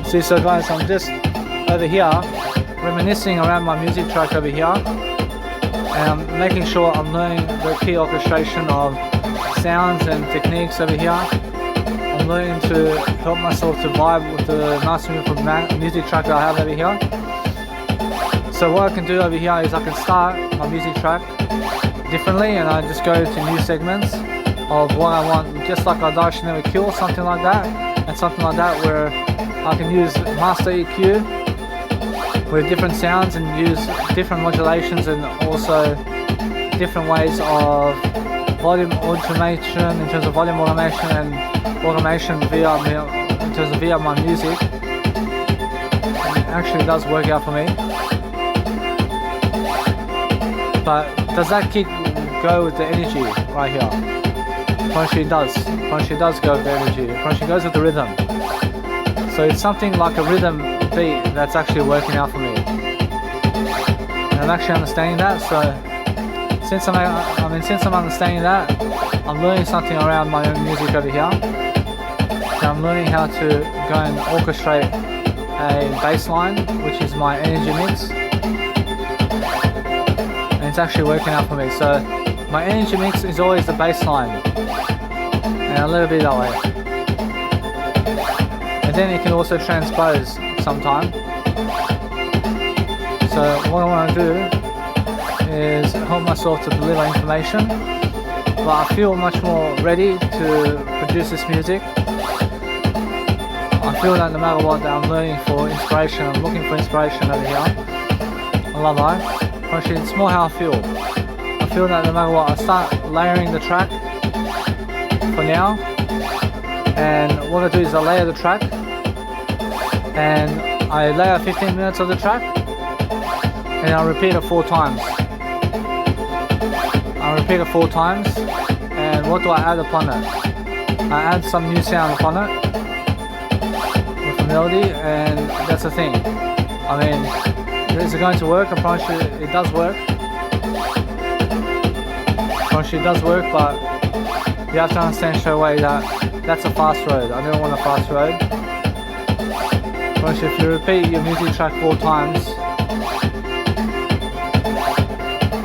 See, so guys, I'm just over here reminiscing around my music track over here, and I'm making sure I'm learning the key orchestration of sounds and techniques over here. I'm learning to help myself to vibe with the nice and beautiful music track that I have over here. So what I can do over here is I can start my music track differently, and I just go to new segments of what I want, just like a Die She Never Kill, something like that, and something like that, where I can use master EQ with different sounds and use different modulations, and also different ways of volume automation in terms of volume automation and automation via in terms of via my music. It actually does work out for me. But does that kick go with the energy right here? Probably does. Probably does go with the energy. Probably goes with the rhythm. So it's something like a rhythm beat that's actually working out for me. And I'm actually understanding that. So since I'm understanding that, I'm learning something around my own music over here. So I'm learning how to go and orchestrate a bass line, which is my energy mix. And it's actually working out for me. So my energy mix is always the bass line, and a little bit that way. And then it can also transpose sometime. So what I want to do is help myself to deliver information, but I feel much more ready to produce this music. I feel that no matter what, that I'm learning for inspiration, I'm looking for inspiration over here. I love life. Actually, it's more how I feel. I feel that no matter what, I start layering the track for now, and what I do is I layer the track, and I layer 15 minutes of the track, and I repeat it 4 times. And what do I add upon it? I add some new sound upon it with a melody, and that's the thing. I mean, is it going to work? I promise you it does work. But you have to understand straight away that that's a fast road. I don't want a fast road. I promise you, if you repeat your music track 4 times,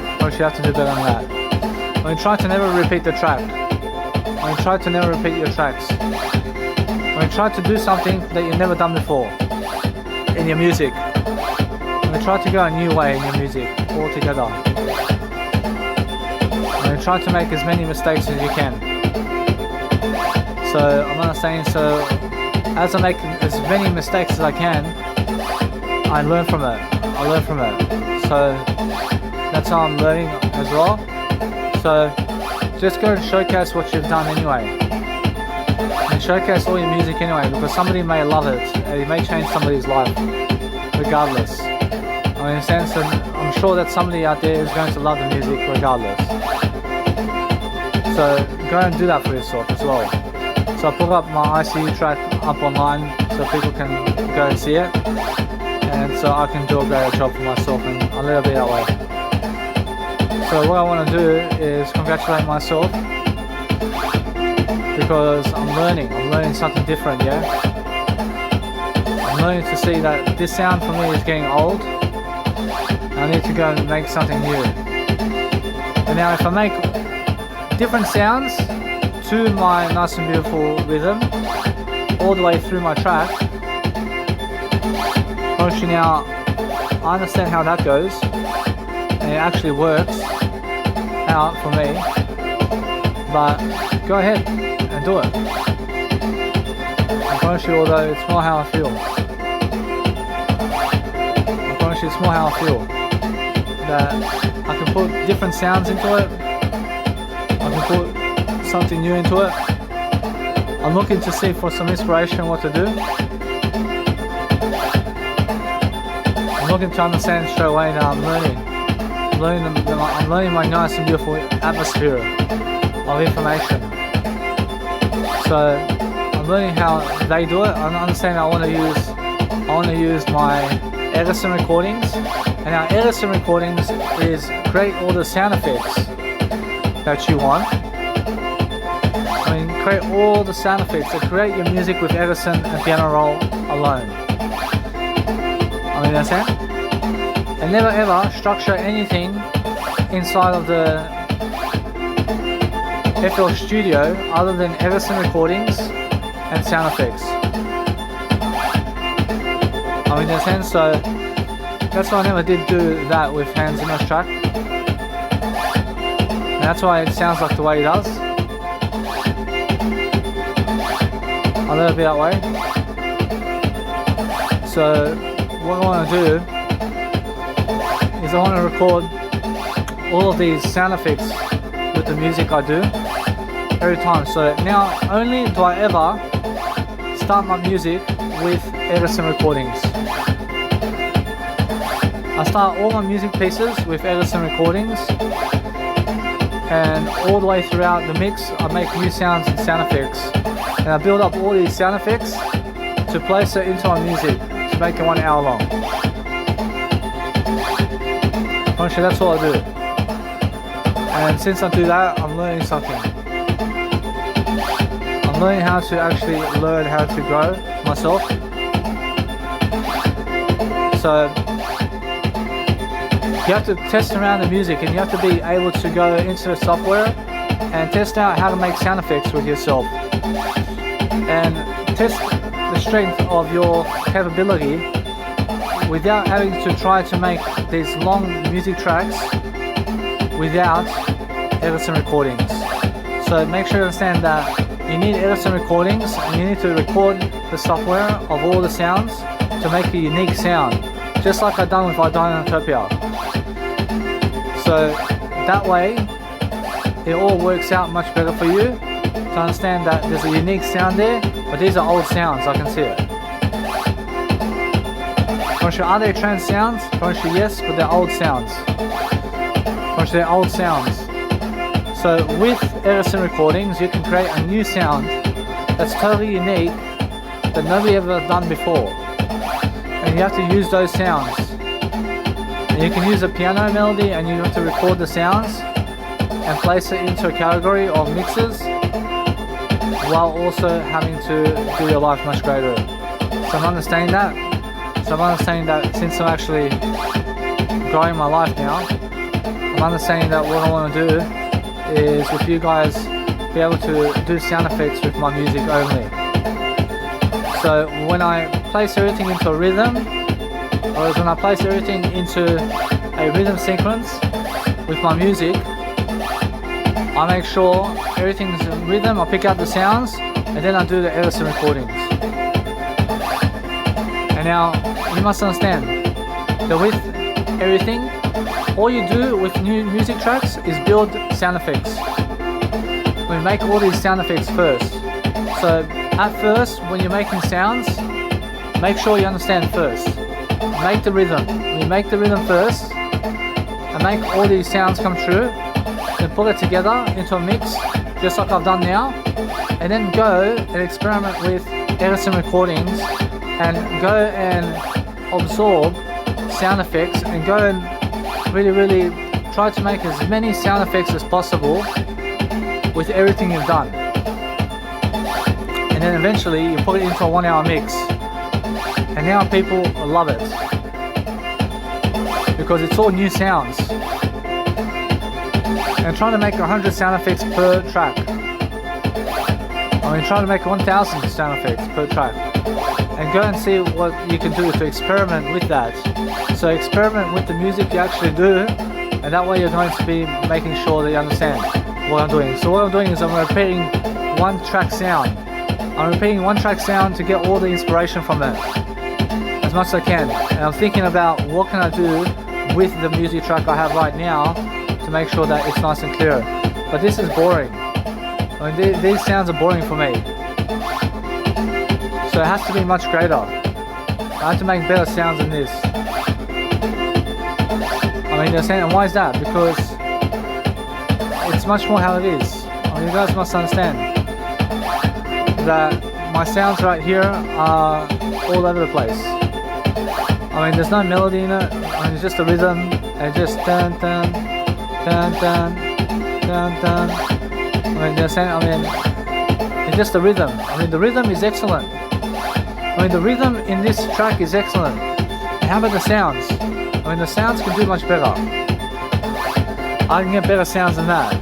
I promise you have to do better than that. I mean, try to never repeat the track. I mean, try to never repeat your tracks. I mean, try to do something that you've never done before in your music. I mean, try to go a new way in your music altogether. I mean, try to make as many mistakes as you can. So I'm understanding, so as I make as many mistakes as I can, I learn from it. So that's how I'm learning as well. So just go and showcase what you've done anyway. And showcase all your music anyway, because somebody may love it and it may change somebody's life regardless. I mean, in a sense, and I'm sure that somebody out there is going to love the music regardless. So go and do that for yourself as well. So I put up my ICU track up online so people can go and see it, and so I can do a greater job for myself and a little bit that way. So what I want to do is congratulate myself, because I'm learning something different, yeah? I'm learning to see that this sound for me is getting old. I need to go and make something new. And now if I make different sounds to my nice and beautiful rhythm all the way through my track, actually now I understand how that goes, and it actually works out for me. But go ahead and do it. I promise you, although it's more how I feel. I promise you, it's more how I feel. That I can put different sounds into it. I can put something new into it. I'm looking to see for some inspiration what to do. I'm looking to understand straight away that I'm learning my nice and beautiful atmosphere of information. So I'm learning how they do it. I understand I want to use my Edison recordings, and our Edison recordings is create all the sound effects that you want. I mean, create all the sound effects, to create your music with Edison and piano roll alone. I mean, understand? And never ever structure anything inside of the FL Studio other than Edison recordings and sound effects. I mean, understand? So that's why I never did do that with Hans Zimmer's track. And that's why it sounds like the way it does. A little bit that way. So what I want to do is I want to record all of these sound effects with the music I do every time. So now only do I ever start my music with Edison recordings. I start all my music pieces with Edison recordings, and all the way throughout the mix I make new sounds and sound effects, and I build up all these sound effects to place it into my music to make it 1 hour long. Honestly, that's all I do. And since I do that, I'm learning something. I'm learning how to actually learn how to grow myself. So you have to test around the music, and you have to be able to go into the software and test out how to make sound effects with yourself, and test the strength of your capability without having to try to make these long music tracks without Edison recordings. So make sure you understand that you need Edison recordings, and you need to record the software of all the sounds to make a unique sound, just like I've done with Dynamotopia. So that way it all works out much better for you to understand that there's a unique sound there, but these are old sounds, I can see it. Are they trance sounds? Yes, but they're old sounds. They're old sounds. So with Edison recordings you can create a new sound that's totally unique that nobody ever done before, and you have to use those sounds. And you can use a piano melody, and you have to record the sounds and place it into a category of mixes, while also having to do your life much greater. So I'm understanding that. So I'm understanding that since I'm actually growing my life now, I'm understanding that what I want to do is with you guys be able to do sound effects with my music only. So when I place everything into a rhythm, or when I place everything into a rhythm sequence with my music, I make sure everything's in rhythm, I pick out the sounds, and then I do the Edison recordings. And now you must understand that with everything, all you do with new music tracks is build sound effects. We make all these sound effects first. So at first, when you're making sounds, make sure you understand first. Make the rhythm. We make the rhythm first and make all these sounds come true, then put it together into a mix just like I've done now, and then go and experiment with Edison recordings and go and absorb sound effects and go and really try to make as many sound effects as possible with everything you've done. And then eventually you put it into a 1 hour mix, and now people love it because it's all new sounds. And trying to make 100 sound effects per track, I mean trying to make 1,000 sound effects per track, and go and see what you can do to experiment with that. So experiment with the music you actually do, and that way you're going to be making sure that you understand what I'm doing. So what I'm doing is I'm repeating one track sound. I'm repeating one track sound to get all the inspiration from it as much as I can, and I'm thinking about what can I do with the music track I have right now to make sure that it's nice and clear. But this is boring. I mean, these sounds are boring for me, so it has to be much greater. I have to make better sounds than this. I mean, they're saying, and why is that? Because it's much more how it is. I mean, you guys must understand that my sounds right here are all over the place. I mean, there's no melody in it. I mean, it's just a rhythm, and just dun dun dun dun dun dun. I mean, they're saying, I mean, mean, just the rhythm. I mean, the rhythm is excellent. I mean, the rhythm in this track is excellent. And how about the sounds? I mean, the sounds can do much better. I can get better sounds than that.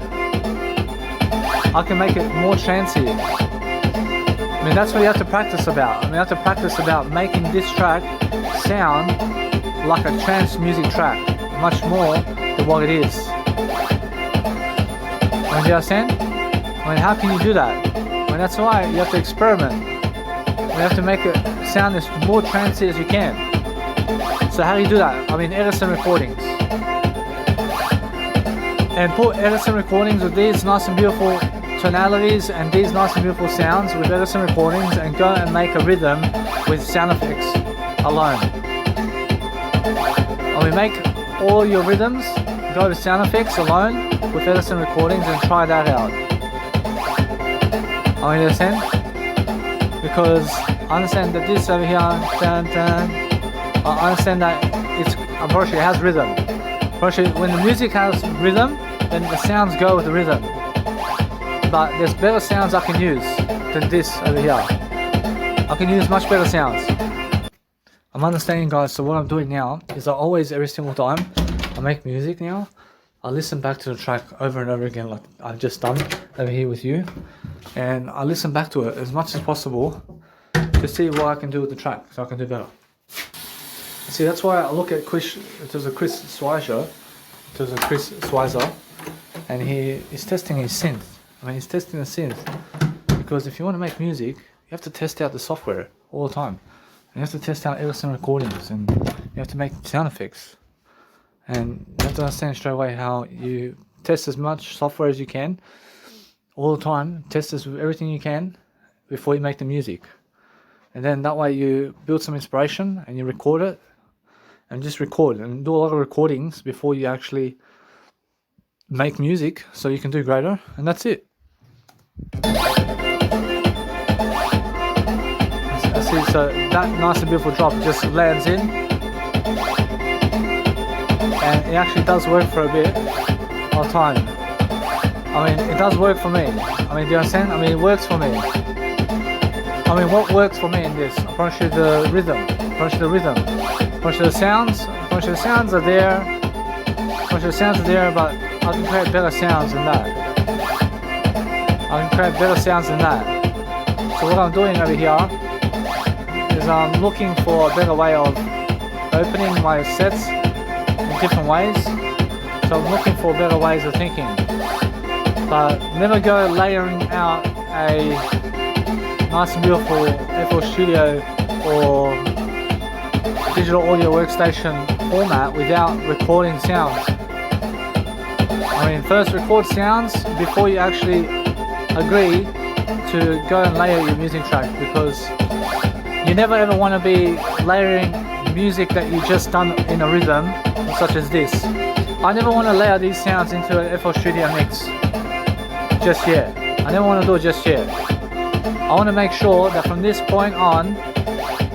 I can make it more chancy. I mean, that's what you have to practice about. I mean, you have to practice about making this track sound like a trance music track, much more than what it is. I mean, do you understand? I mean, how can you do that? I mean, that's why you have to experiment. You have to make it sound as more trancey as you can. So how do you do that? I mean, Edison recordings. And put Edison recordings with these nice and beautiful tonalities and these nice and beautiful sounds with Edison recordings, and go and make a rhythm with sound effects alone. I mean, make all your rhythms, go to sound effects alone with Edison recordings and try that out. I mean, understand? Because I understand that this over here, dun, dun, I understand that unfortunately it has rhythm. Unfortunately, when the music has rhythm, then the sounds go with the rhythm. But there's better sounds I can use than this over here. I can use much better sounds. I'm understanding, guys. So what I'm doing now is I always, every single time I make music now, I listen back to the track over and over again, like I've just done over here with you, and I listen back to it as much as possible to see what I can do with the track, so I can do better. See, that's why I look at Chris. It was a Chris Schweizer. It was a Chris Schweizer, and he is testing his synth. I mean, he's testing the synth because if you want to make music, you have to test out the software all the time. You have to test out Edison recordings, and you have to make sound effects. And you have to understand straight away how you test as much software as you can all the time. Test everything you can before you make the music. And then that way you build some inspiration and you record it. And just record and do a lot of recordings before you actually make music, so you can do greater. And that's it. See, so that nice and beautiful drop just lands in, and it actually does work for a bit of time. I mean, it does work for me. I mean, do you understand? I mean, it works for me. I mean, what works for me in this? I promise you the rhythm. I promise you the rhythm. I promise you the sounds. I promise you the sounds are there. I promise you the sounds are there, but I can create better sounds than that. I can create better sounds than that. So what I'm doing over here is I'm looking for a better way of opening my sets in different ways. So I'm looking for better ways of thinking. But never go layering out a nice and beautiful FL Studio or digital audio workstation format without recording sounds. I mean, first record sounds before you actually agree to go and layer your music track, because you never ever want to be layering music that you just done in a rhythm such as this. I never want to layer these sounds into an FL Studio mix just yet. I never want to do it just yet. I want to make sure that from this point on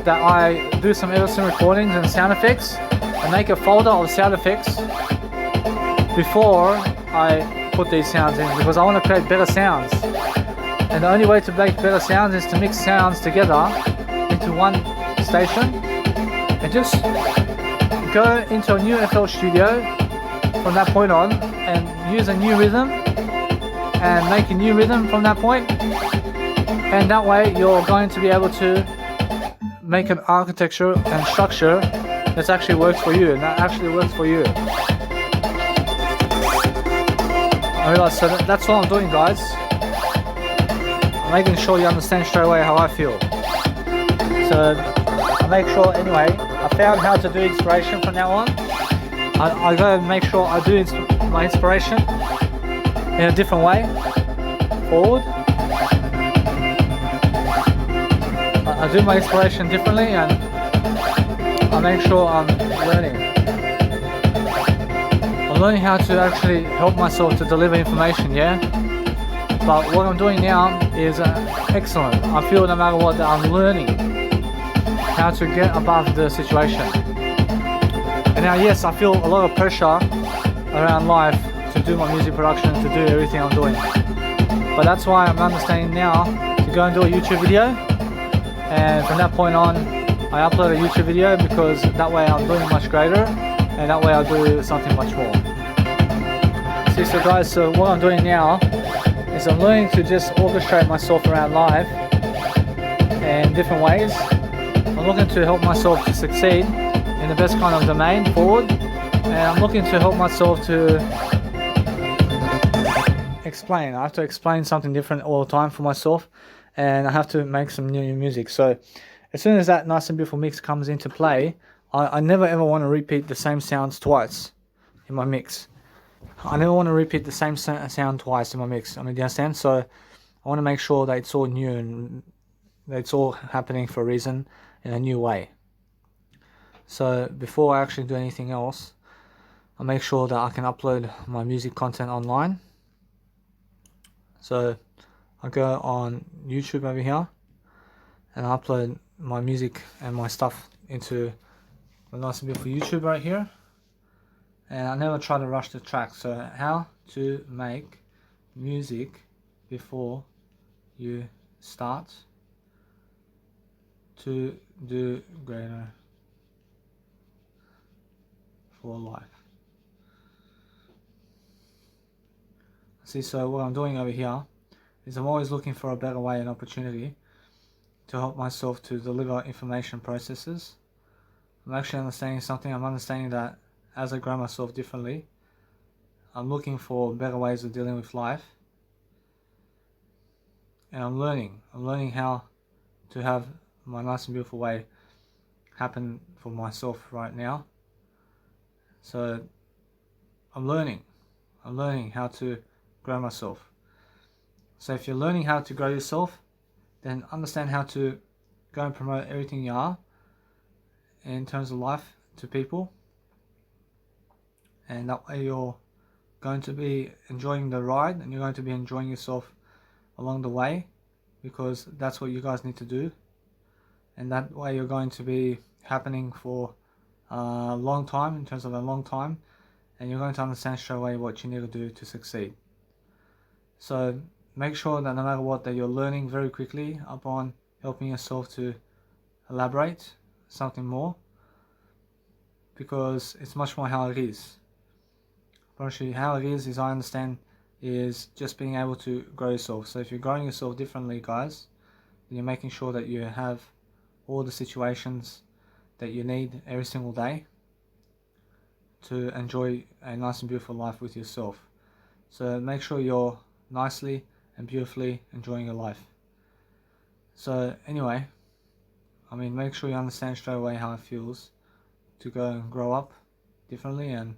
that I do some Edison recordings and sound effects and make a folder of sound effects before I put these sounds in, because I want to create better sounds. And the only way to make better sounds is to mix sounds together into one station and just go into a new FL Studio from that point on and use a new rhythm and make a new rhythm from that point. And that way you're going to be able to make an architecture and structure that actually works for you, and that actually works for you. I realize, so that's what I'm doing, guys. I'm making sure you understand straight away how I feel. So I make sure, anyway, I found how to do inspiration from now on. I go and make sure I do my inspiration in a different way, forward. I do my inspiration differently, and I make sure I'm learning. I'm learning how to actually help myself to deliver information, yeah? But what I'm doing now is excellent. I feel no matter what that I'm learning how to get above the situation. And now, yes, I feel a lot of pressure around life to do my music production, to do everything I'm doing. But that's why I'm understanding now to go and do a YouTube video, and from that point on I upload a YouTube video, because that way I'm doing much greater, and that way I'll do something much more. See, so guys, so what I'm doing now is I'm learning to just orchestrate myself around life in different ways. I'm looking to help myself to succeed in the best kind of domain forward, and I'm looking to help myself to explain. I have to explain something different all the time for myself, and I have to make some new music. So as soon as that nice and beautiful mix comes into play, I never ever want to repeat the same sounds twice in my mix. I never want to repeat the same sound twice in my mix. I mean, do you understand? So I want to make sure that it's all new and that it's all happening for a reason in a new way. So before I actually do anything else, I make sure that I can upload my music content online. So I go on YouTube over here and I upload my music and my stuff into a nice and beautiful YouTube right here. And I never try to rush the track. So how to make music before you start to do greater for life. See, so what I'm doing over here is I'm always looking for a better way and opportunity to help myself to deliver information processes. I'm actually understanding something. I'm understanding that as I grow myself differently, I'm looking for better ways of dealing with life, and I'm learning how to have my nice and beautiful way happen for myself right now. So I'm learning how to grow myself. So if you're learning how to grow yourself, then understand how to go and promote everything you are in terms of life to people, and that way you're going to be enjoying the ride, and you're going to be enjoying yourself along the way, because that's what you guys need to do, and that way you're going to be happening for a long time, in terms of a long time, and you're going to understand straight away what you need to do to succeed. So make sure that no matter what, that you're learning very quickly upon helping yourself to elaborate something more, because it's much more how it is. But actually how it is I understand, is just being able to grow yourself. So if you're growing yourself differently, guys, then you're making sure that you have all the situations that you need every single day to enjoy a nice and beautiful life with yourself. So make sure you're nicely and beautifully enjoying your life. So anyway, I mean, make sure you understand straight away how it feels to go and grow up differently, and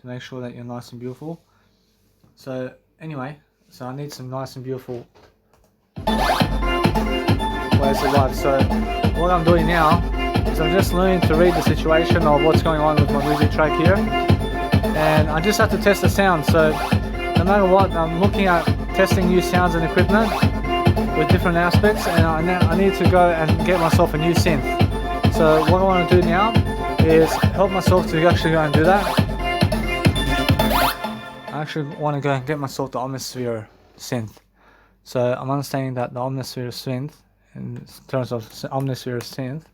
to make sure that you're nice and beautiful. So anyway, so I need some nice and beautiful ways of life. So what I'm doing now is I'm just learning to read the situation of what's going on with my music track here, and I just have to test the sound. So no matter what, I'm looking at testing new sounds and equipment with different aspects, and I need to go and get myself a new synth. So what I want to do now is help myself to actually go and do that. I actually want to go and get myself the Omnisphere synth. So I'm understanding that the Omnisphere synth, in terms of Omnisphere synth,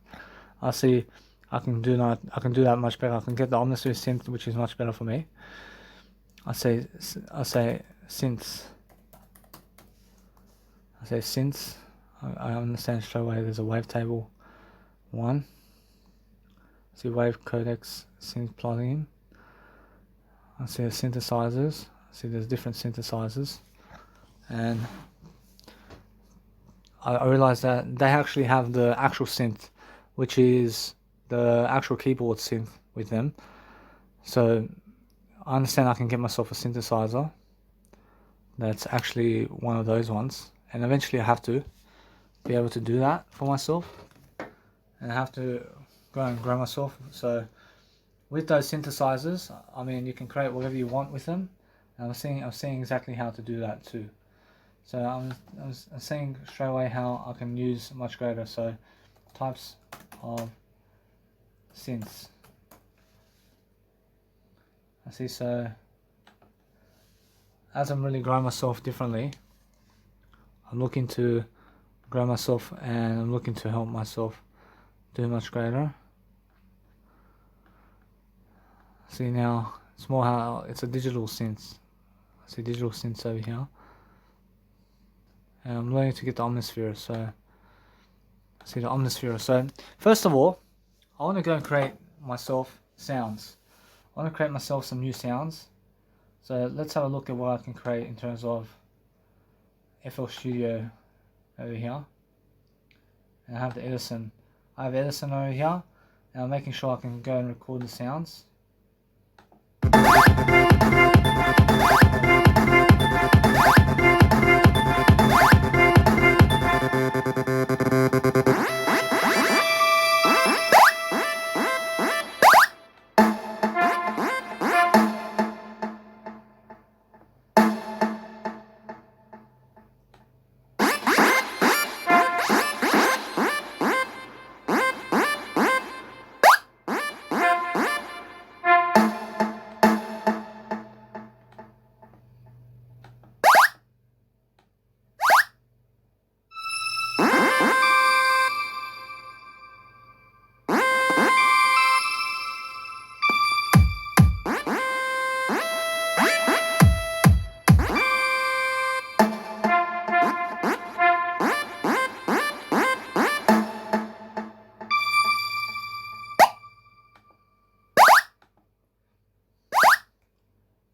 I see I can do that much better. I can get the Omnisphere synth, which is much better for me. I say synths. I say synths. I understand straight away. There's a wavetable 1. See wave codecs synth plugin. I see the synthesizers. I see there's different synthesizers, and I realize that they actually have the actual synth, which is the actual keyboard synth with them. So I understand I can get myself a synthesizer that's actually one of those ones, and eventually I have to be able to do that for myself, and I have to go and grow myself. So with those synthesizers, I mean, you can create whatever you want with them, and I'm seeing exactly how to do that too. So I'm seeing straight away how I can use much greater. So types of synths. I see. So as I'm really growing myself differently, I'm looking to grow myself, and I'm looking to help myself do much greater. See now, it's more how it's a digital sense. I see digital sense over here. And I'm learning to get the Omnisphere, so I see the Omnisphere. So first of all, I want to go and create myself sounds. I want to create myself some new sounds. So let's have a look at what I can create in terms of FL Studio over here. And I have the Edison. I have Edison over here, and I'm making sure I can go and record the sounds.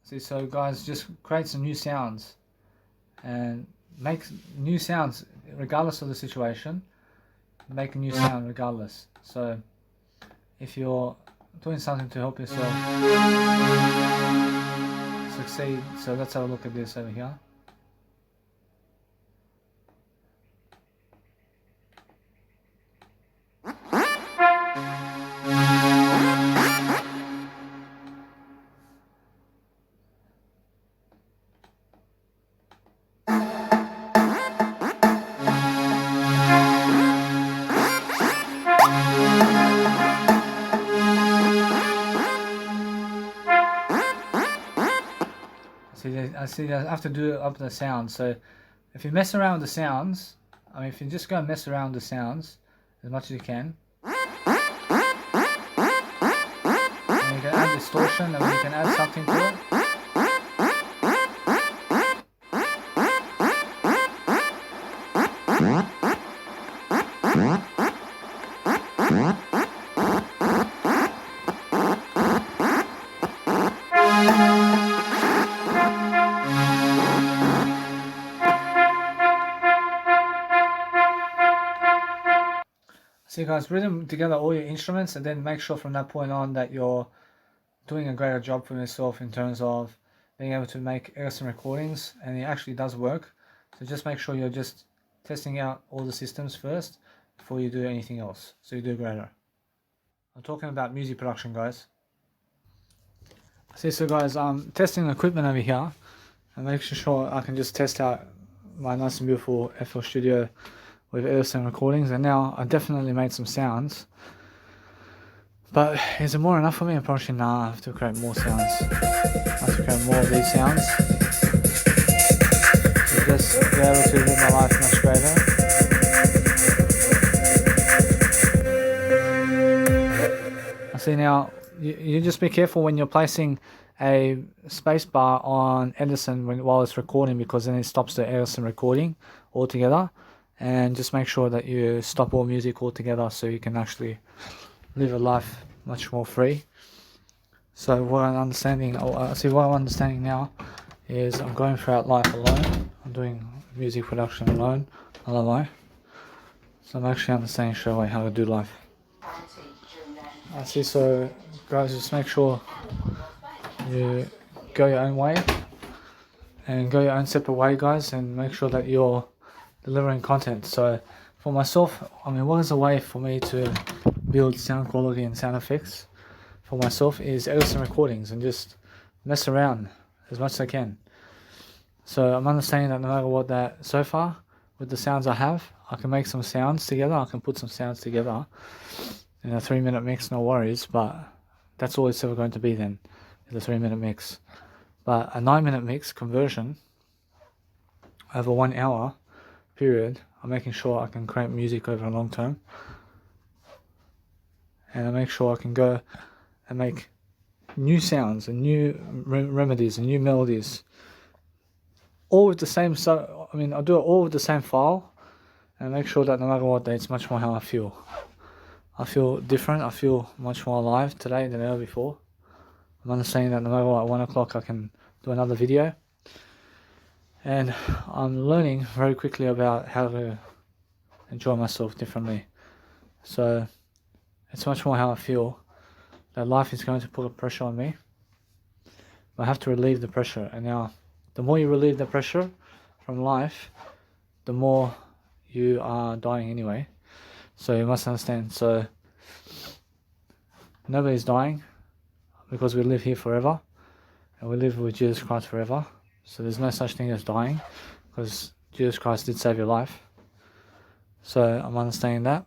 See, so guys, just create some new sounds and make new sounds regardless of the situation. Make a new sound regardless. So if you're doing something to help yourself succeed, so let's have a look at this over here. I see that I have to do up the sound. So if you mess around with the sounds, I mean, if you just go and mess around with the sounds as much as you can, and you can add distortion, and you can add something to it. So you guys rhythm together all your instruments, and then make sure from that point on that you're doing a greater job for yourself in terms of being able to make Edison recordings, and it actually does work. So just make sure you're just testing out all the systems first before you do anything else, so you do greater. I'm talking about music production, guys. See, so guys, I'm testing the equipment over here and making sure I can just test out my nice and beautiful FL Studio with Edison recordings, and now I definitely made some sounds. But is it more enough for me? Apparently nah, I have to create more sounds. I have to create more of these sounds to just be able to live my life much greater. I see now, you just be careful when you're placing a spacebar on Edison while it's recording, because then it stops the Edison recording altogether. And just make sure that you stop all music altogether so you can actually live a life much more free. So what I'm understanding, what I'm understanding now is I'm going throughout life alone. I'm doing music production alone, alone. So I'm actually understanding straight away how to do life. I see, so guys, just make sure you go your own way and go your own separate way, guys, and make sure that you're delivering content. So for myself, I mean, what is a way for me to build sound quality and sound effects for myself is Edison recordings, and just mess around as much as I can. So I'm understanding that no matter what, that so far with the sounds I have, I can make some sounds together. I can put some sounds together in a 3-minute mix, no worries, but that's all it's ever going to be then, is a 3-minute mix. But a 9-minute mix conversion over 1 hour period, I'm making sure I can create music over a long term, and I make sure I can go and make new sounds and new remedies and new melodies, all with the same. I do it all with the same file, and make sure that no matter what, it's much more how I feel. I feel different. I feel much more alive today than ever before. I'm understanding that no matter what, at 1 o'clock I can do another video, and I'm learning very quickly about how to enjoy myself differently. So it's much more how I feel that life is going to put a pressure on me. I have to relieve the pressure, and now the more you relieve the pressure from life, the more you are dying anyway. So you must understand, so nobody's dying because we live here forever, and we live with Jesus Christ forever. So there's no such thing as dying, because Jesus Christ did save your life. So I'm understanding that.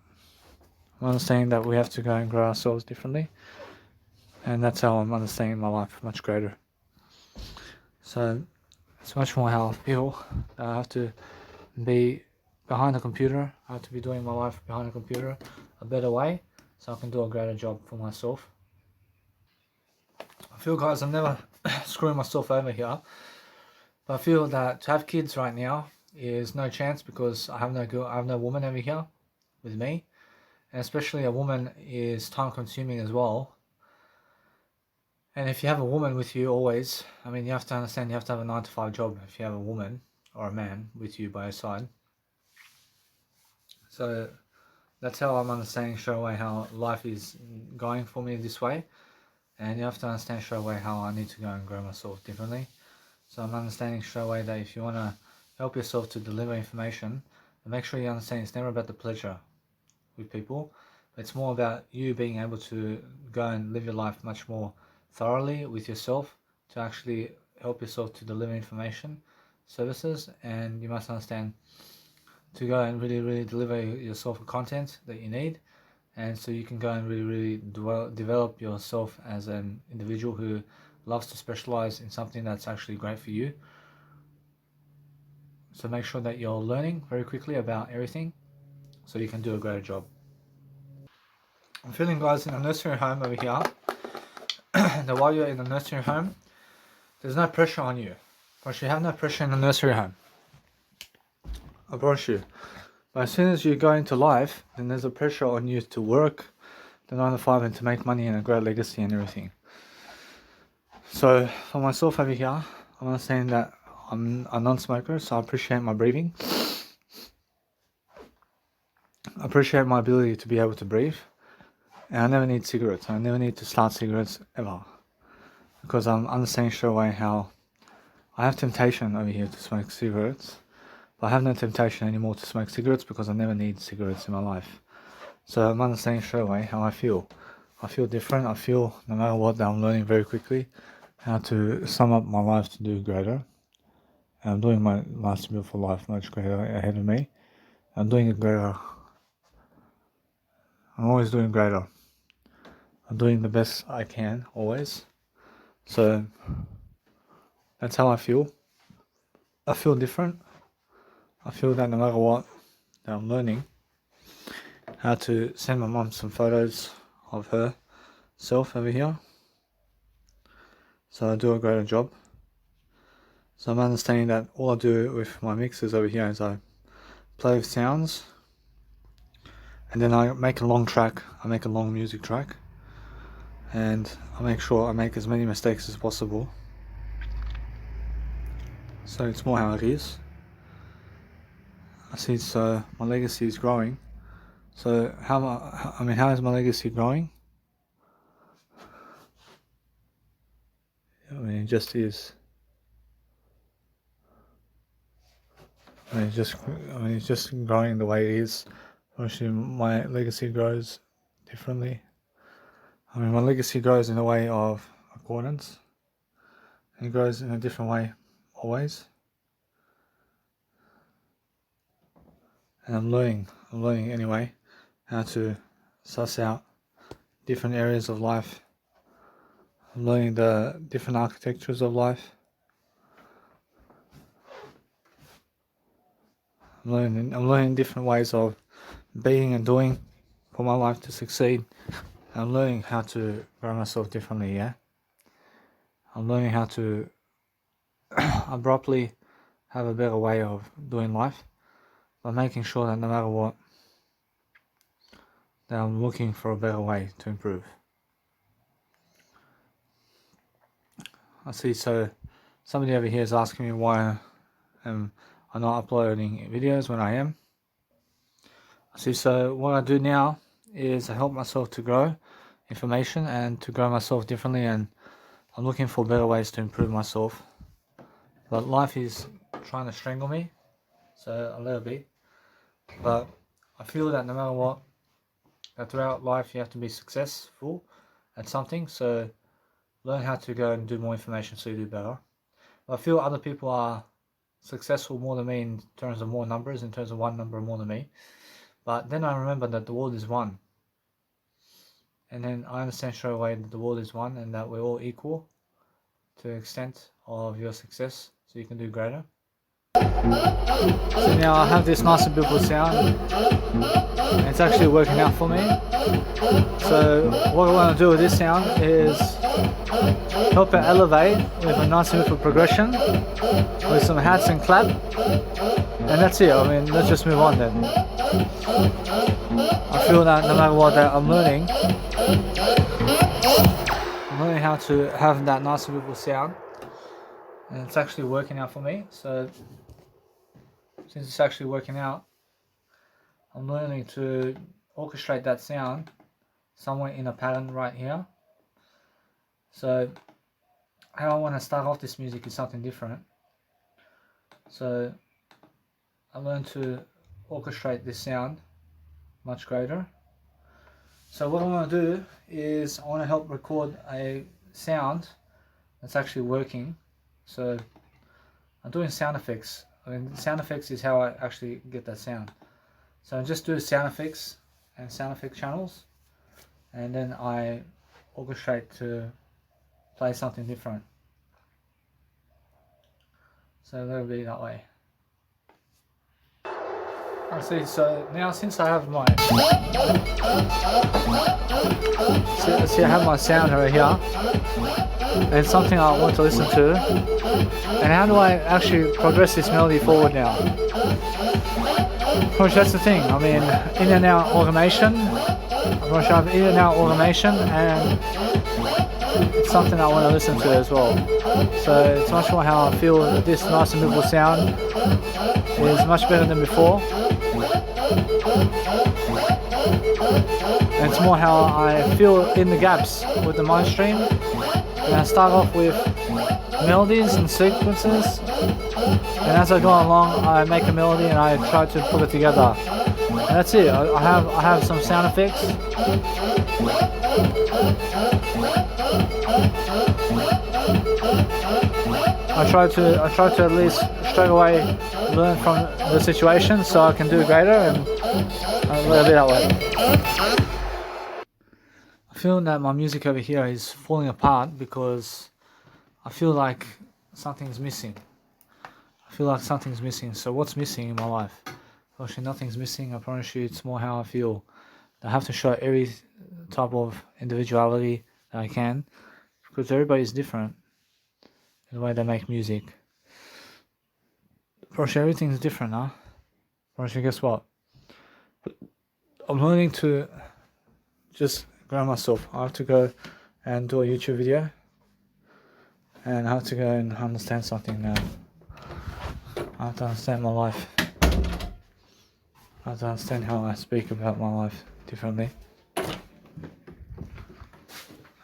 I'm understanding that we have to go and grow ourselves differently, and that's how I'm understanding my life much greater. So it's much more how I feel that I have to be behind the computer. I have to be doing my life behind the computer a better way, so I can do a greater job for myself. I feel, guys, I'm never screwing myself over here, but I feel that to have kids right now is no chance, because I have no woman over here with me, and especially a woman is time consuming as well. And if you have a woman with you always, you have to understand you have to have a 9 to 5 job if you have a woman or a man with you by your side. So that's how I'm understanding straight away how life is going for me this way. And you have to understand straight away how I need to go and grow myself differently. So I'm understanding straight away that if you want to help yourself to deliver information, then make sure you understand it's never about the pleasure with people. It's more about you being able to go and live your life much more thoroughly with yourself, to actually help yourself to deliver information services. And you must understand to go and really deliver yourself content that you need, and so you can go and really develop yourself as an individual who loves to specialize in something that's actually great for you. So make sure that you're learning very quickly about everything so you can do a greater job. I'm feeling, guys, in a nursery home over here that while you're in the nursery home, there's no pressure on you. But you have no pressure in the nursery home, I promise you. But as soon as you go into life, then there's a pressure on you to work the 9 to 5 and to make money and a great legacy and everything. So for myself over here, I'm understanding that I'm a non-smoker, so I appreciate my breathing. I appreciate my ability to be able to breathe. And I never need cigarettes. I never need to start cigarettes ever, because I'm understanding straight away how I have temptation over here to smoke cigarettes, but I have no temptation anymore to smoke cigarettes because I never need cigarettes in my life. So I'm understanding straight away how I feel. I feel different. I feel, no matter what, that I'm learning very quickly how to sum up my life to do greater. And I'm doing my last beautiful life much greater ahead of me. I'm doing it greater. I'm always doing greater. I'm doing the best I can, always. So that's how I feel. I feel different. I feel that no matter what, that I'm learning how to send my mum some photos of herself over here, so I do a greater job. So I'm understanding that all I do with my mixes over here is I play with sounds, and then I make a long track, I make a long music track, and I make sure I make as many mistakes as possible. So it's more how it is. I see, so my legacy is growing. So how is my legacy growing? It just is. It's just growing the way it is. Obviously, my legacy grows differently. My legacy grows in a way of accordance. It grows in a different way, always. And I'm learning anyway, how to suss out different areas of life. I'm learning the different architectures of life. I'm learning different ways of being and doing for my life to succeed. I'm learning how to grow myself differently, yeah? I'm learning how to abruptly have a better way of doing life by making sure that no matter what, that I'm looking for a better way to improve. I see, so somebody over here is asking me why I'm not uploading videos when I am. I see, so what I do now is I help myself to grow information and to grow myself differently, and I'm looking for better ways to improve myself. But life is trying to strangle me, so a little bit. But I feel that no matter what, that throughout life you have to be successful at something, so learn how to go and do more information so you do better. But I feel other people are successful more than me in terms of more numbers, in terms of one number more than me. But then I remember that the world is one. And then I understand straight away that the world is one and that we're all equal to the extent of your success, so you can do greater. So now I have this nice and beautiful sound, and it's actually working out for me. So what I want to do with this sound is help it elevate with a nice and beautiful progression, with some hats and clap, and that's it. I mean, let's just move on then. I feel that no matter what, that I'm learning how to have that nice and beautiful sound, and it's actually working out for me. So since it's actually working out, I'm learning to orchestrate that sound somewhere in a pattern right here. So how I want to start off this music is something different. So I learned to orchestrate this sound much greater. So what I want to do is I want to help record a sound that's actually working. So I'm doing sound effects. I mean, sound effects is how I actually get that sound. So I just do sound effects and sound effect channels, and then I orchestrate to play something different. So that'll be that way. I see, so now since I have my I have my sound over here, and it's something I want to listen to, and how do I actually progress this melody forward now? Which that's the thing, I mean, in and out automation, I'm going to have in and out automation, and it's something I want to listen to as well. So it's much more how I feel that this nice and beautiful sound is much better than before. And it's more how I feel in the gaps with the mind stream. And I start off with melodies and sequences, and as I go along I make a melody and I try to put it together. And that's it. I have some sound effects. I try to at least straight away learn from the situation so I can do greater, and let it be that way. I feel that my music over here is falling apart because I feel like something's missing. So what's missing in my life? Actually, nothing's missing. I promise you, it's more how I feel. I have to show every type of individuality that I can, because everybody's different in the way they make music. Promise you, everything's different, huh? Promise you, guess what? I'm learning to just grow myself. I have to go and do a YouTube video, and I have to go and understand something now. I have to understand my life. I have to understand how I speak about my life differently. I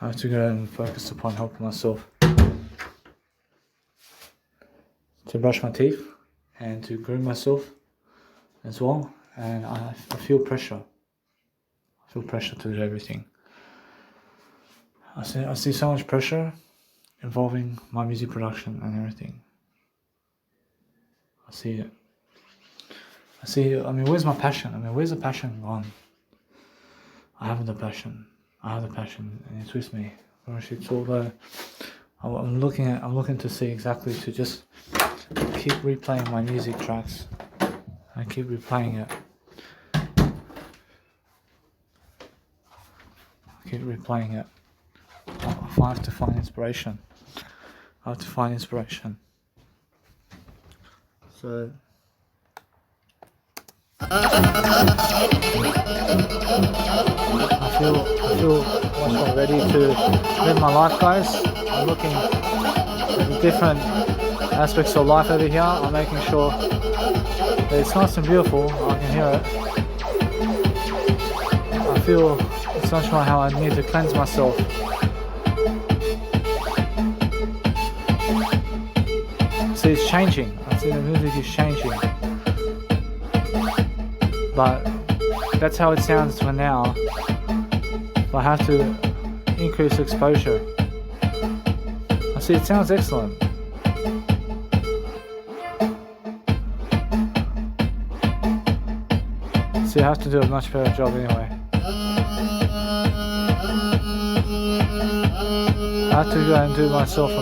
have to go and focus upon helping myself to brush my teeth and to groom myself as well. And I feel pressure. I feel pressure to do everything. I see so much pressure involving my music production and everything. I see it. I mean, where's my passion? Where's the passion gone? I have the passion, and it's with me. It's all there. I'm looking to see exactly, to just keep replaying my music tracks and keep replaying it. Keep replaying it. I have to find inspiration. I have to find inspiration. So I feel much more ready to live my life, guys. I'm looking at the different aspects of life over here. I'm making sure that it's nice and beautiful. I can hear it. I feel it's much more how I need to cleanse myself. See, it's changing. I see the music is changing. But that's how it sounds for now. But I have to increase exposure. I see it sounds excellent. See, I have to do a much better job anyway. I have to go and do myself a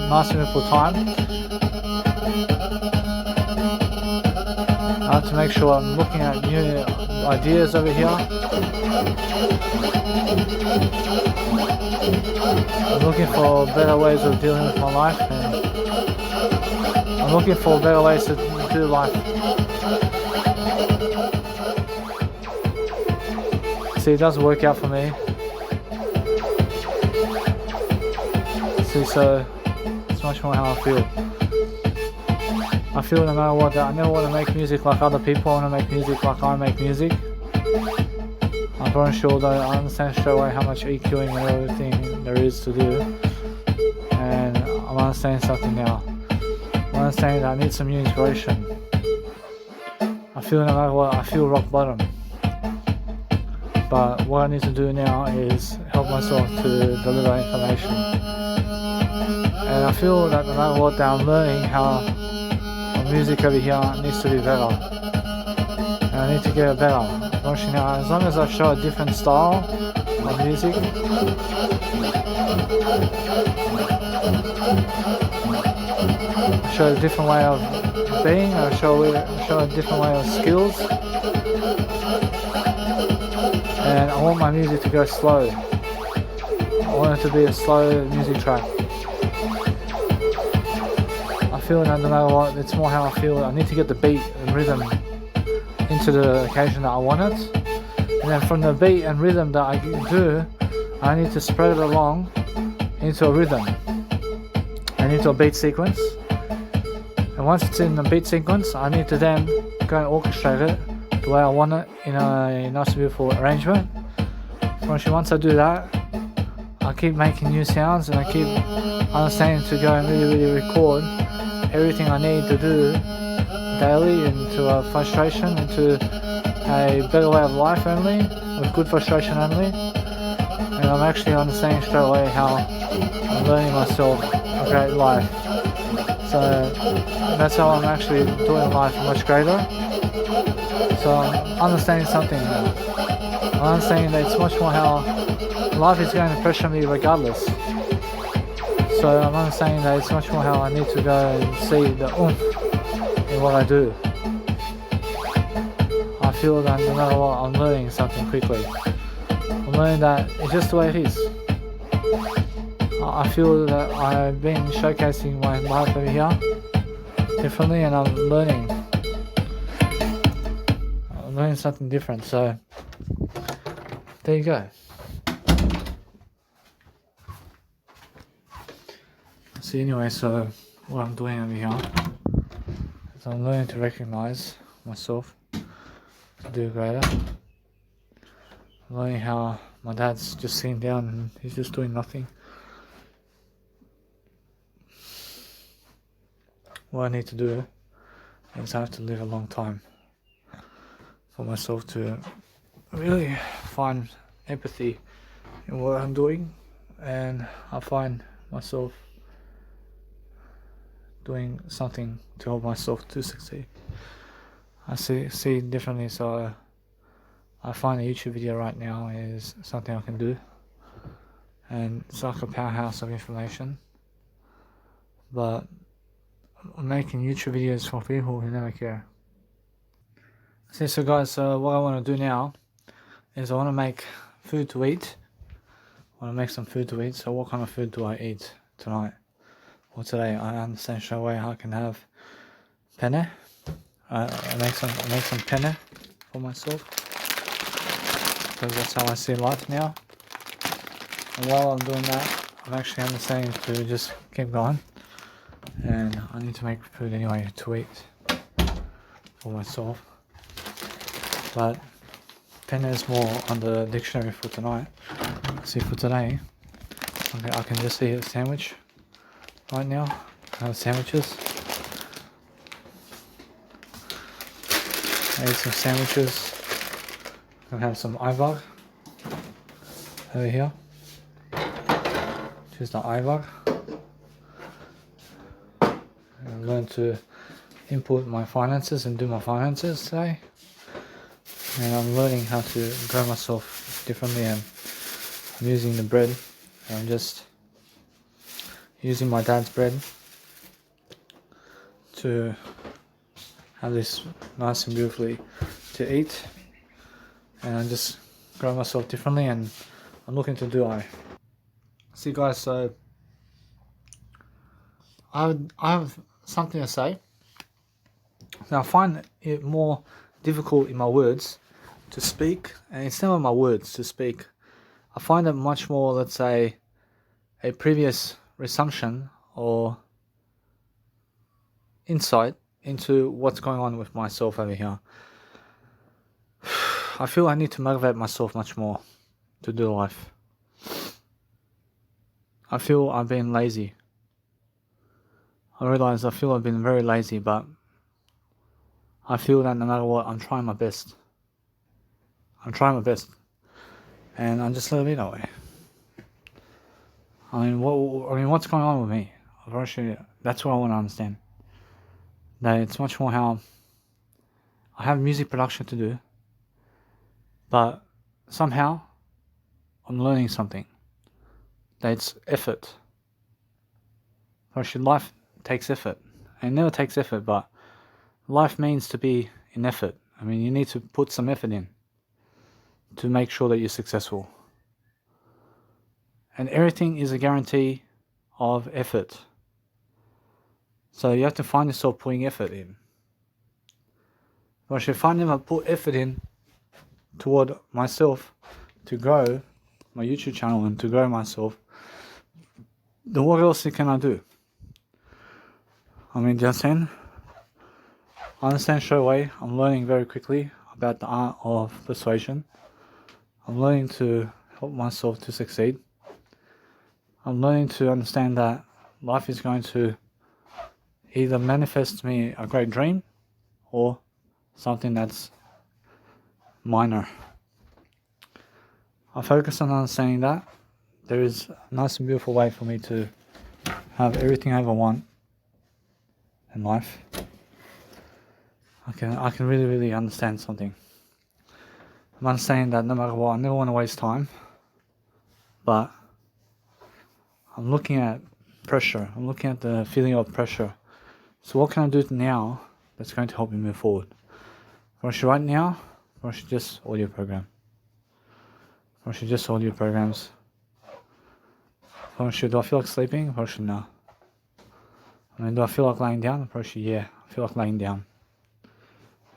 nice beautiful time. I have to make sure I'm looking at new ideas over here. I'm looking for better ways of dealing with my life, and I'm looking for better ways to do life. See, it does work out for me. See, so it's much more how I feel. I feel no matter what that I never want to make music like other people. I want to make music like I make music. I'm pretty sure that I understand straight away how much EQing and everything there is to do. And I'm understanding something now. I'm understanding that I need some new inspiration. I feel no matter what, I feel rock bottom. But what I need to do now is help myself to deliver information. And I feel that no matter what, that I'm learning how music over here needs to be better, and I need to get it better. As long as I show a different style of music, I show a different way of being, I show a different way of skills, and I want my music to go slow. I want it to be a slow music track. I feel that no matter what, it's more how I feel. I need to get the beat and rhythm into the occasion that I want it, and then from the beat and rhythm that I do, I need to spread it along into a rhythm and into a beat sequence. And once it's in the beat sequence, I need to then go and orchestrate it the way I want it in a nice beautiful arrangement. Once I do that, I keep making new sounds, and I keep understanding to go and really record everything I need to do daily into a frustration, into a better way of life only, with good frustration only. And I'm actually understanding straight away how I'm learning myself a great life. So that's how I'm actually doing life much greater. So I'm understanding something now. I'm understanding that it's much more how life is going to pressure me regardless. So I'm understanding that it's much more how I need to go and see the oomph in what I do. I feel that no matter what, I'm learning something quickly. I'm learning that it's just the way it is. I feel that I've been showcasing my life over here differently, and I'm learning something different. So there you go. See, anyway, so what I'm doing over here is I'm learning to recognize myself, to do greater. I'm learning how my dad's just sitting down and he's just doing nothing. What I need to do is I have to live a long time for myself to really find empathy in what I'm doing, and I find myself doing something to help myself to succeed. I see differently, so I find a YouTube video right now is something I can do, and it's like a powerhouse of information. But I'm making YouTube videos for people who never care. See, so guys, what I want to do now is I want to make food to eat. I want to make some food to eat. So what kind of food do I eat tonight or today? I understand straight away how I can have penne. I make some penne for myself because that's how I see life now. And while I'm doing that, I'm actually understanding to just keep going. And I need to make food anyway to eat for myself. But penne is more on the dictionary for tonight. See, for today, I can just eat a sandwich right now. I have sandwiches. I ate some sandwiches. I have some ivar over here. Choose the ivar. I learned to input my finances and do my finances today. And I'm learning how to grow myself differently, and I'm using the bread. I'm just using my dad's bread to have this nice and beautifully to eat, and I'm just growing myself differently, and I'm looking to do I. See guys, so I have something to say. Now I find it more difficult in my words to speak, and instead of my words to speak, I find it much more, let's say, a previous resumption or insight into what's going on with myself over here. I feel I need to motivate myself much more to do life. I feel I've been lazy. I realize I feel I've been very lazy, but I feel that no matter what, I'm trying my best. I'm trying my best, and I'm just letting it be that way. I mean, what's going on with me? That's what I want to understand. That it's much more how I have music production to do, but somehow I'm learning something. That it's effort. Life takes effort. It never takes effort, but life means to be in effort. I mean, you need to put some effort in to make sure that you're successful. And everything is a guarantee of effort. So you have to find yourself putting effort in. But if I never put effort in toward myself to grow my YouTube channel and to grow myself, then what else can I do? I mean, do you understand? I understand straight away. I'm learning very quickly about the art of persuasion. I'm learning to help myself to succeed. I'm learning to understand that life is going to either manifest me a great dream or something that's minor. I focus on understanding that there is a nice and beautiful way for me to have everything I ever want in life. I can really understand something. I'm understanding that no matter what, I never want to waste time, but I'm looking at pressure. I'm looking at the feeling of pressure. So what can I do now that's going to help me move forward? Or should right now, or should just audio program? Or should just audio programs? Or should, do I feel like sleeping? Or should not? I mean, do I feel like laying down? Approach you, yeah. I feel like laying down.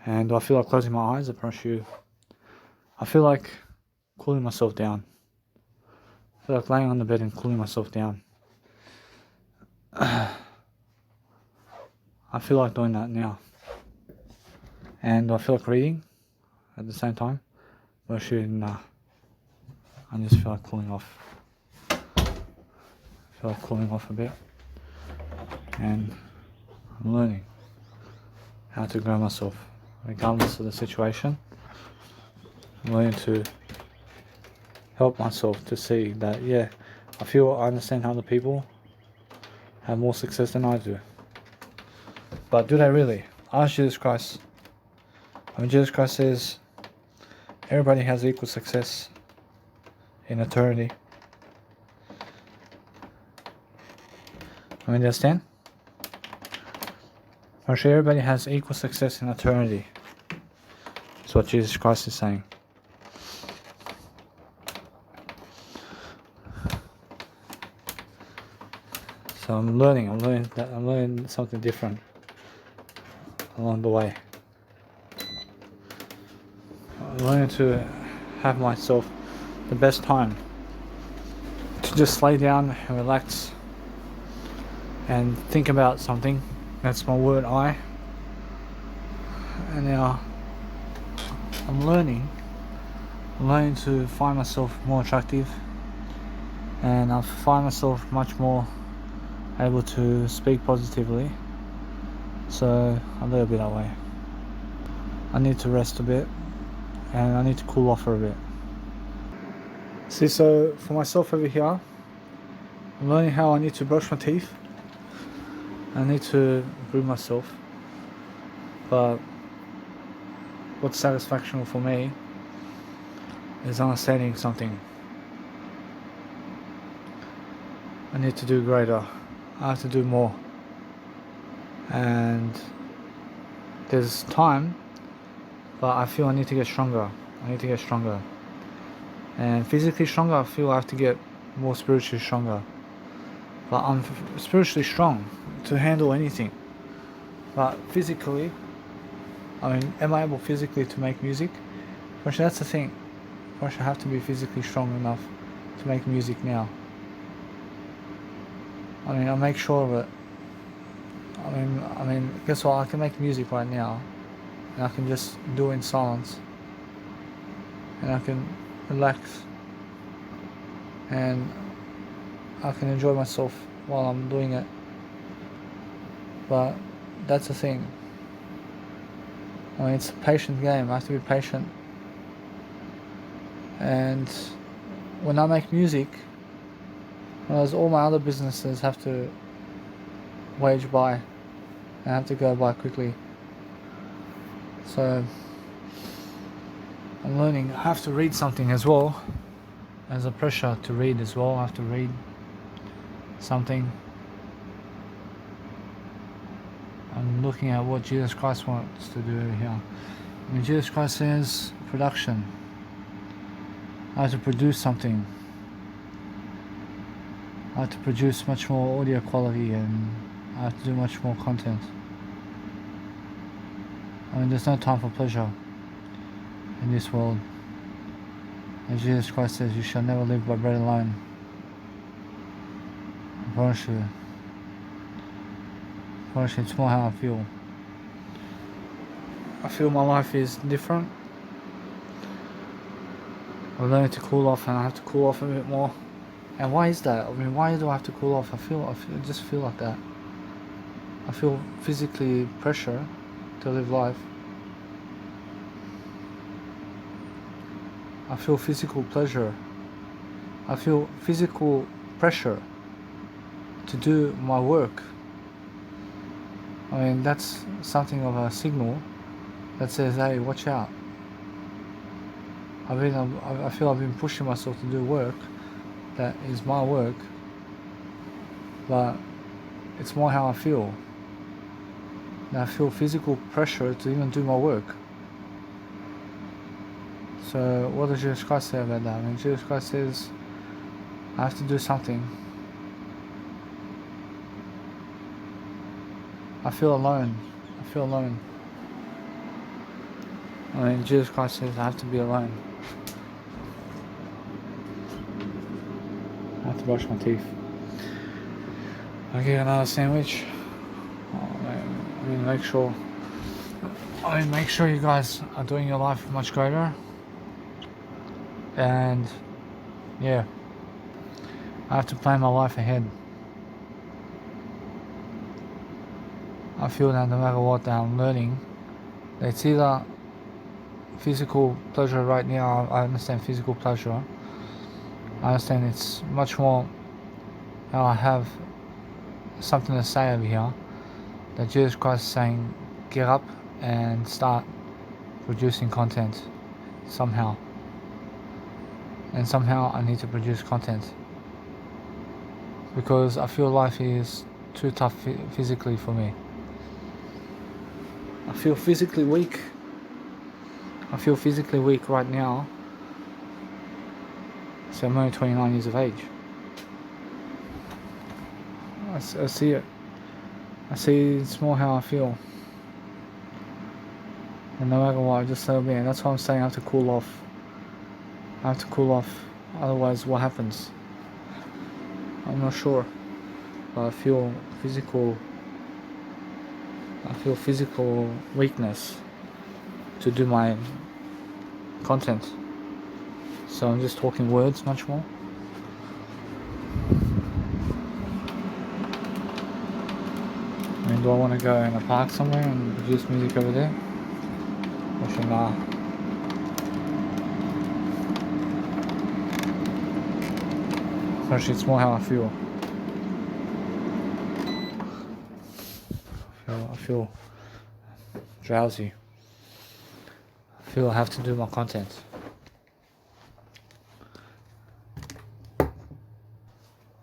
And do I feel like closing my eyes? Approach you. I feel like cooling myself down. I feel like laying on the bed and cooling myself down. I feel like doing that now. And do I feel like reading at the same time? Or should, nah. I just feel like cooling off. I feel like cooling off a bit. And I'm learning how to grow myself regardless of the situation. I'm learning to help myself to see that, yeah, I understand how other people have more success than I do. But do they really? Ask Jesus Christ. I mean, Jesus Christ says everybody has equal success in eternity. I mean, understand? For sure, everybody has equal success in eternity. It's what Jesus Christ is saying. So I'm learning something different along the way. I'm learning to have myself the best time to just lay down and relax and think about something. That's my word, I. And now I'm learning to find myself more attractive, and I find myself much more able to speak positively. So I let it be that way. I need to rest a bit, and I need to cool off for a bit. See, so for myself over here, I'm learning how I need to brush my teeth. I need to improve myself. But what's satisfactional for me is understanding something. I need to do greater. I have to do more. And there's time, but I feel I need to get stronger. And physically stronger, I feel I have to get more spiritually stronger. But I'm spiritually strong to handle anything. But physically, am I able physically to make music? First, that's the thing. First, I have to be physically strong enough to make music now. I'll make sure of it. Guess what? I can make music right now, and I can just do it in silence, and I can relax, and I can enjoy myself while I'm doing it. But that's the thing. It's a patient game. I have to be patient. And when I make music, whereas all my other businesses have to wage by and have to go by quickly. So I'm learning. I have to read something as well. There's a pressure to read as well. I have to read something. I'm looking at what Jesus Christ wants to do here. Jesus Christ says production. I have to produce something. I have to produce much more audio quality, and I have to do much more content. There's no time for pleasure in this world. As Jesus Christ says, you shall never live by bread alone. I promise you, it's more how I feel. I feel my life is different. I'm learning to cool off, and I have to cool off a bit more. And why is that? Why do I have to cool off? I just feel like that. I feel physically pressure to live life. I feel physical pleasure. I feel physical pressure to do my work. That's something of a signal that says, hey, watch out. I feel I've been pushing myself to do work that is my work, but it's more how I feel. And I feel physical pressure to even do my work. So what does Jesus Christ say about that? Jesus Christ says I have to do something. I feel alone. Jesus Christ says I have to be alone. I have to brush my teeth. I get another sandwich. Make sure you guys are doing your life much greater. And yeah, I have to plan my life ahead. I feel that no matter what that I'm learning, it's either physical pleasure right now. I understand physical pleasure. I understand it's much more how I have something to say over here. That Jesus Christ is saying, get up and start producing content somehow. And somehow I need to produce content. Because I feel life is too tough physically for me. I feel physically weak. I feel physically weak right now. So I'm only 29 years of age. I see it. I see it's more how I feel. And no matter what, I just settle in. That's why I'm saying I have to cool off. I have to cool off. Otherwise, what happens? I'm not sure. But I feel physical weakness to do my content. So I'm just talking words much more. I mean, do I want to go in a park somewhere and produce music over there? Actually, nah. Actually, it's more how I feel. I feel drowsy. I feel I have to do my content.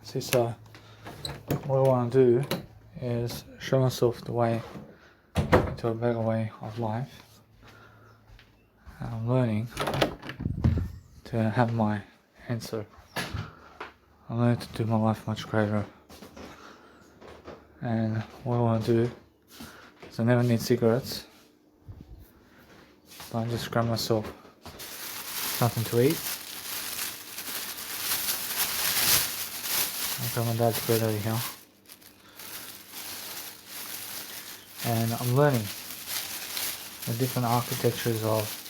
See, so what I want to do is show myself the way to a better way of life. And I'm learning to have my answer. I'm learning to do my life much greater. And what I want to do is I never need cigarettes. So I just grab myself something to eat. I got my dad's bed over here. And I'm learning the different architectures of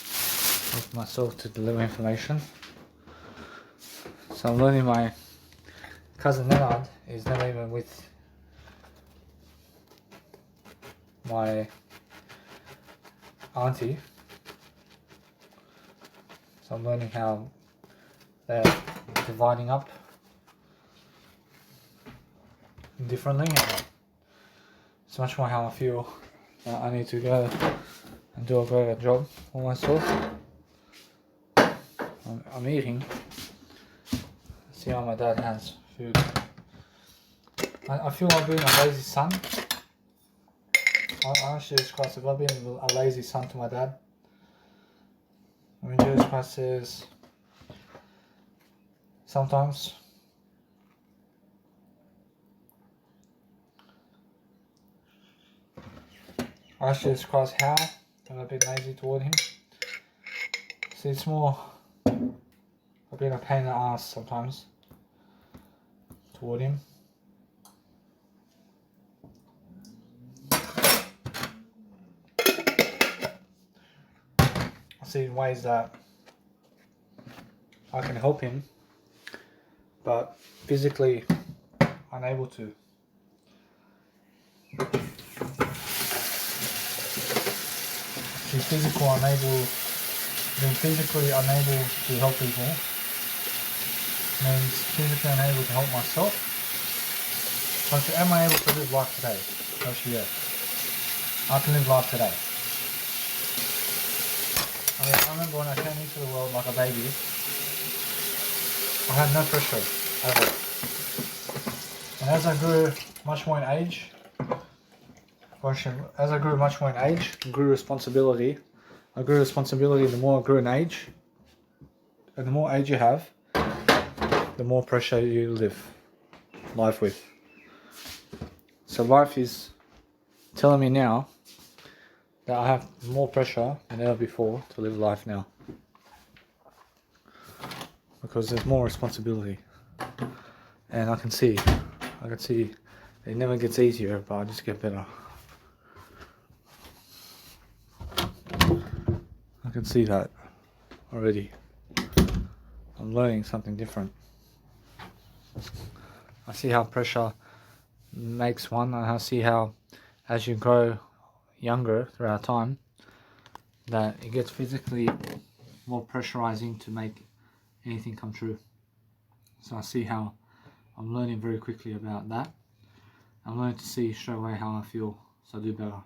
myself to deliver information. So I'm learning my cousin Nenad is never even with my auntie. So I'm learning how they're dividing up differently, and it's much more how I feel that I need to go and do a greater job for myself. I'm eating. See how my dad has food. I feel like being a lazy son. I actually describe it, I've been a lazy son to my dad. I mean, Jesus Christ says sometimes I actually describe how I've been lazy toward him. See, it's more I've been a pain in the ass sometimes toward him. I see ways that I can help him, but physically unable to. Being physically unable to help people means physically unable to help myself. So am I able to live life today? Actually, yes. I can live life today. I mean, I remember when I came into the world like a baby, I had no pressure at all. And as I grew much more in age, grew responsibility. I grew responsibility the more I grew in age. And the more age you have, the more pressure you live life with. So life is telling me now that I have more pressure than ever before to live life now. Because there's more responsibility. And I can see it never gets easier, but I just get better. I can see that already. I'm learning something different. I see how pressure makes one, and I see how as you grow younger throughout time, that it gets physically more pressurizing to make anything come true. So I see how I'm learning very quickly about that. I'm learning to see straight away how I feel, so I do better.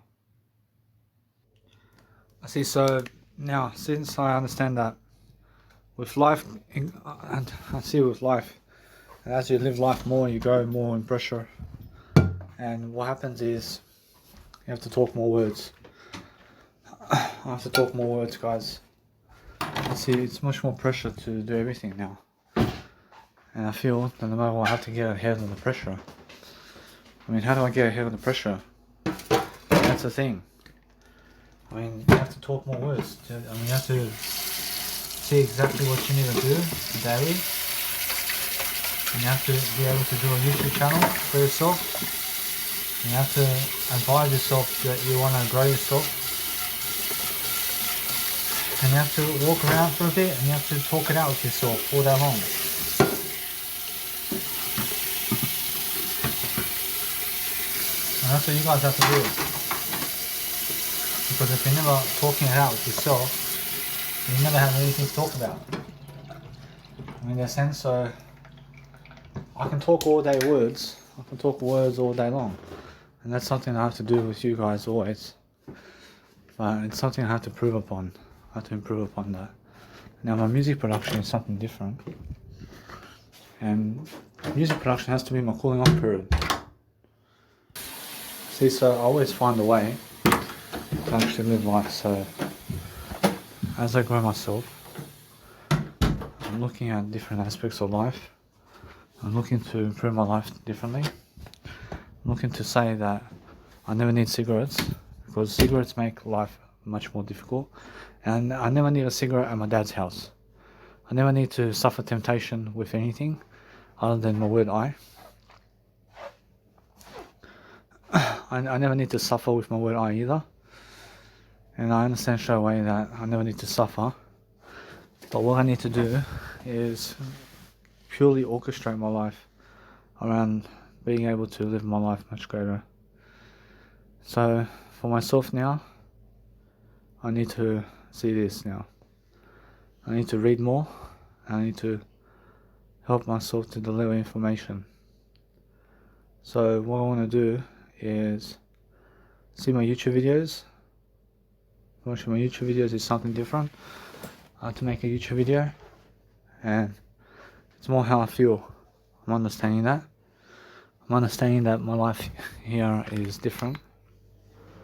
I see, so now since I understand that with life, and I see with life, and as you live life more, you grow more in pressure, and what happens is you have to talk more words. I have to talk more words, guys. You see, it's much more pressure to do everything now. And I feel that no matter what, I have to get ahead of the pressure. I mean, how do I get ahead of the pressure? That's the thing. I mean, you have to talk more words. You have to see exactly what you need to do daily. And you have to be able to do a YouTube channel for yourself. And you have to advise yourself that you want to grow yourself. And you have to walk around for a bit and you have to talk it out with yourself all day long. And that's what you guys have to do. Because if you're never talking it out with yourself, you never have anything to talk about. I mean, in a sense, so I can talk all day words. I can talk words all day long. And that's something I have to do with you guys always. But it's something I have to improve upon. I have to improve upon that. Now my music production is something different. And music production has to be my cooling off period. See, so I always find a way to actually live life. So as I grow myself, I'm looking at different aspects of life. I'm looking to improve my life differently. I'm looking to say that I never need cigarettes because cigarettes make life much more difficult. And I never need a cigarette at my dad's house. I never need to suffer temptation with anything other than my word I. I never need to suffer with my word I either. And I understand straight away that I never need to suffer. But what I need to do is purely orchestrate my life around being able to live my life much greater. So for myself now, I need to see this now. I need to read more. I need to help myself to deliver information. So what I want to do is see my YouTube videos. Watching my YouTube videos is something different. I have to make a YouTube video, and it's more how I feel. I'm understanding that. I'm understanding that my life here is different.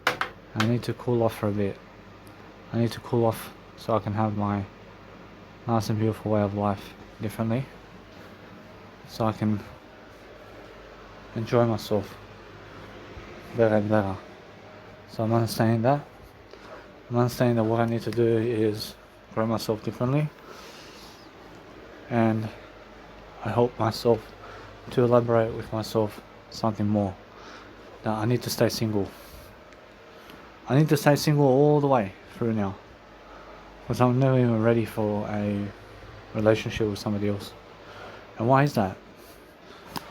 I need to cool off for a bit. I need to cool off so I can have my nice and beautiful way of life differently. So I can enjoy myself better and better. So I'm understanding that. I'm understanding that what I need to do is grow myself differently. And I help myself to elaborate with myself something more. That I need to stay single. I need to stay single all the way through now. Because I'm never even ready for a relationship with somebody else. And why is that?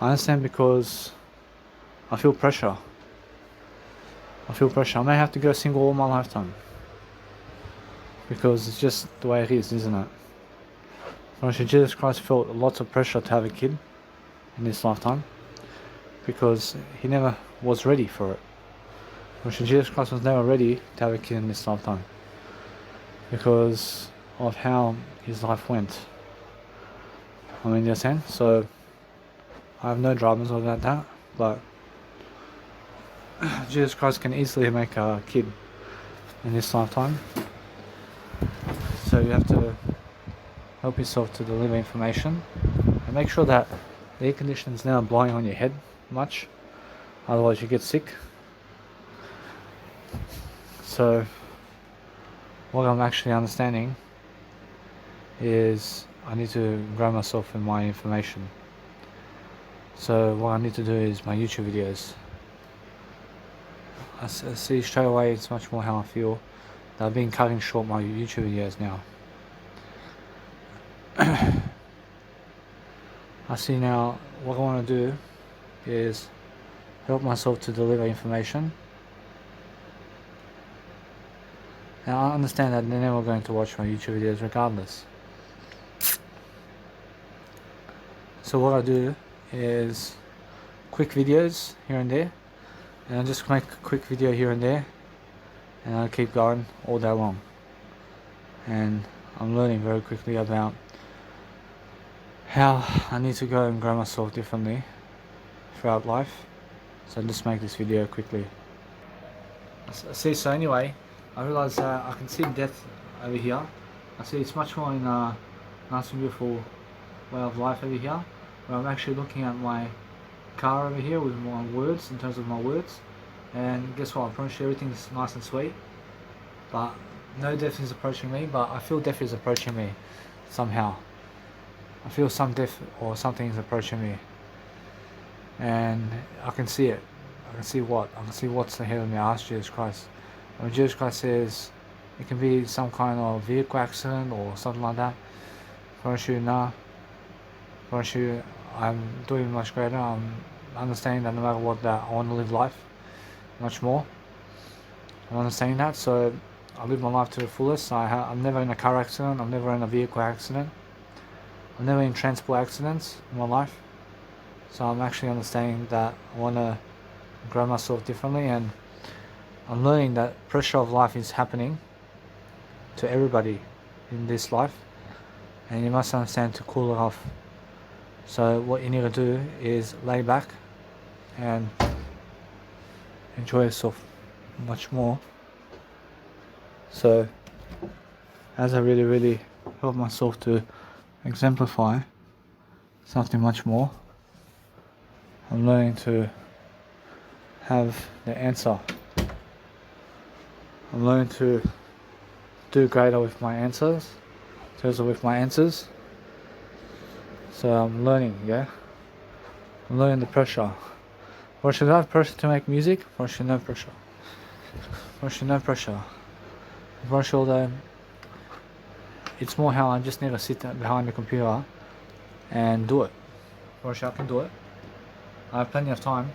I understand because I feel pressure. I feel pressure. I may have to go single all my lifetime. Because it's just the way it is, isn't it? Lord Jesus Christ felt lots of pressure to have a kid in this lifetime. Because he never was ready for it. Lord Jesus Christ was never ready to have a kid in this lifetime. Because of how his life went. I mean, you understand? So I have no dramas about that, but Jesus Christ can easily make a kid in this lifetime. So you have to help yourself to deliver information and make sure that the air conditioner is now blowing on your head much, otherwise you get sick. So what I'm actually understanding is I need to grow myself in my information. So what I need to do is my YouTube videos. I see straight away it's much more how I feel. I've been cutting short my YouTube videos now. I see now what I want to do is help myself to deliver information. And I understand that they're never going to watch my YouTube videos regardless. So what I do is quick videos here and there. And I just make a quick video here and there. And I keep going all day long. And I'm learning very quickly about how I need to go and grow myself differently throughout life. So I'll just make this video quickly. See, so anyway, I realised I can see death over here. I see it's much more in a nice and beautiful way of life over here, where I'm actually looking at my car over here with my words, in terms of my words, and guess what, I promise you everything's nice and sweet, but no death is approaching me, but I feel death is approaching me somehow. I feel some death or something is approaching me, and I can see it. I can see what? I can see what's ahead of me. I ask Jesus Christ. When Jesus Christ says it can be some kind of vehicle accident or something like that, promise you, nah. Promise you, I'm doing much greater. I'm understanding that no matter what, that I want to live life much more. I'm understanding that, so I live my life to the fullest. I'm never in a car accident. I'm never in a vehicle accident. I'm never in transport accidents in my life. So I'm actually understanding that I want to grow myself differently, and I'm learning that pressure of life is happening to everybody in this life, and you must understand to cool it off. So what you need to do is lay back and enjoy yourself much more. So as I really help myself to exemplify something much more, I'm learning to have the answer. I'm learning to do greater with my answers, in terms of with my answers. So I'm learning, yeah? I'm learning the pressure. Or should I have pressure to make music? Or should no pressure? Or should no pressure? For sure though, it's more how I just need to sit behind the computer and do it. For sure I can do it. I have plenty of time.